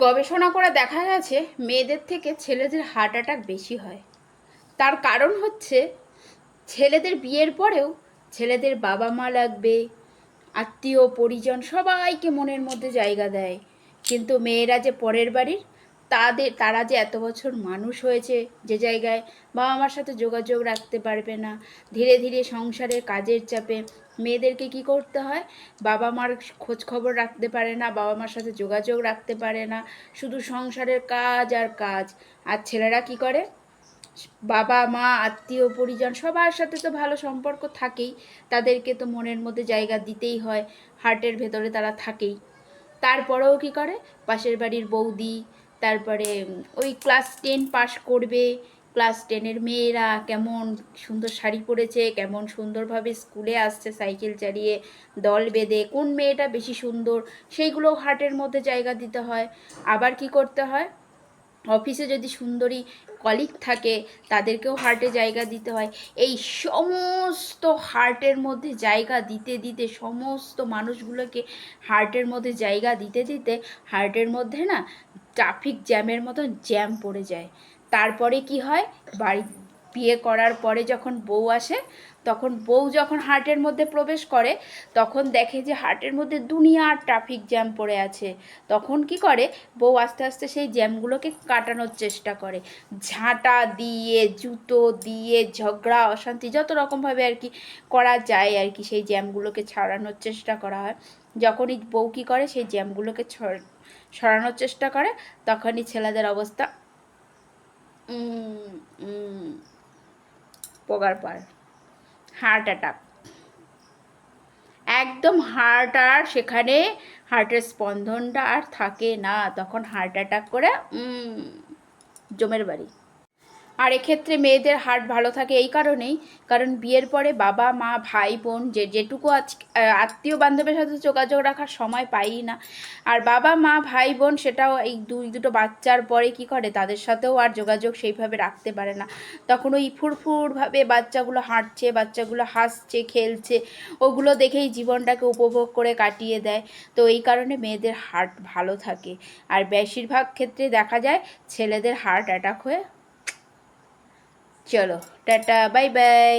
গবেষণা করে দেখা গেছে মেয়েদের থেকে ছেলেদের হার্ট অ্যাটাক বেশি হয়। তার কারণ হচ্ছে ছেলেদের বিয়ের পরেও ছেলেদের বাবা মা লাগবে, আত্মীয় পরিজন সবাইকে মনের মধ্যে জায়গা দেয়, কিন্তু মেয়েরা যে পরের বাড়ির, তারা যে এত বছর মানুষ হয়েছে যে জায়গায় বাবা মার সাথে যোগাযোগ রাখতে পারবে না। ধীরে ধীরে সংসারের কাজের চাপে মেয়েদেরকে কি করতে হয়, বাবা মার খোঁজ খবর রাখতে পারে না, বাবা মার সাথে যোগাযোগ রাখতে পারে না, শুধু সংসারের কাজ আর কাজ। আর ছেলেরা কি করে, বাবা মা আত্মীয় পরিজন সবার সাথে তো ভালো সম্পর্ক থাকেই, তাদেরকে তো মনের মধ্যে জায়গা দিতেই হয়, হার্টের ভেতরে তারা থাকেই। তারপরেও কি করে, পাশের বাড়ির বৌদি, তারপরে ওই ক্লাস 10 পাস করবে, ক্লাস 10-এর মেয়েরা কেমন সুন্দর শাড়ি পরেছে, কেমন সুন্দরভাবে স্কুলে আসছে সাইকেল চালিয়ে দল বেঁধে, কোন মেয়েটা বেশি সুন্দর, সেইগুলোও হার্টের মধ্যে জায়গা দিতে হয়। আবার কি করতে হয়, অফিসে যদি সুন্দরী কলিগ থাকে তাদেরকেও হার্টে জায়গা দিতে হয়। এই সমস্ত হার্টের মধ্যে জায়গা দিতে দিতে, সমস্ত মানুষগুলোকে হার্টের মধ্যে জায়গা দিতে দিতে হার্টের মধ্যে না ট্রাফিক জ্যামের মতন জ্যাম পড়ে যায়। তারপরে কি হয়, বাড়ি বিয়ে করার পরে যখন বউ আসে, তখন বউ যখন হার্টের মধ্যে প্রবেশ করে তখন দেখে যে হার্টের মধ্যে দুনিয়ার ট্রাফিক জ্যাম পড়ে আছে। তখন কি করে, বউ আস্তে আস্তে সেই জ্যামগুলোকে কাটানোর চেষ্টা করে, ঝাঁটা দিয়ে, জুতো দিয়ে, ঝগড়া অশান্তি যত রকমভাবে আর কি করা যায় আর কি, সেই জ্যামগুলোকে ছাড়ানোর চেষ্টা করা হয়। যখনই বউ কী করে, সেই জ্যামগুলোকে সরানোর চেষ্টা করে, তখনই ছেলেদের অবস্থা পগার পার, হার্ট অ্যাটাক। একদম হার্ট, আর সেখানে হার্টের স্পন্দনটা আর থাকে না, তখন হার্ট অ্যাটাক করে জমের বাড়ি। আর এক্ষেত্রে মেয়েদের হার্ট ভালো থাকে এই কারণেই, কারণ বিয়ের পরে বাবা মা ভাই বোন যেটুকু আত্মীয় বান্ধবের সাথে যোগাযোগ রাখার সময় পাই না। আর বাবা মা ভাই বোন সেটাও এই দুটো বাচ্চার পরে কি করে, তাদের সাথেও আর যোগাযোগ সেইভাবে রাখতে পারে না। তখন ওই ফুরফুরভাবে বাচ্চাগুলো হাঁটছে, বাচ্চাগুলো হাসছে খেলছে, ওগুলো দেখেই জীবনটাকে উপভোগ করে কাটিয়ে দেয়। তো এই কারণে মেয়েদের হার্ট ভালো থাকে। আর বেশিরভাগ ক্ষেত্রে দেখা যায় ছেলেদের হার্ট অ্যাটাক হয়ে। চলো টাটা, বাই বাই।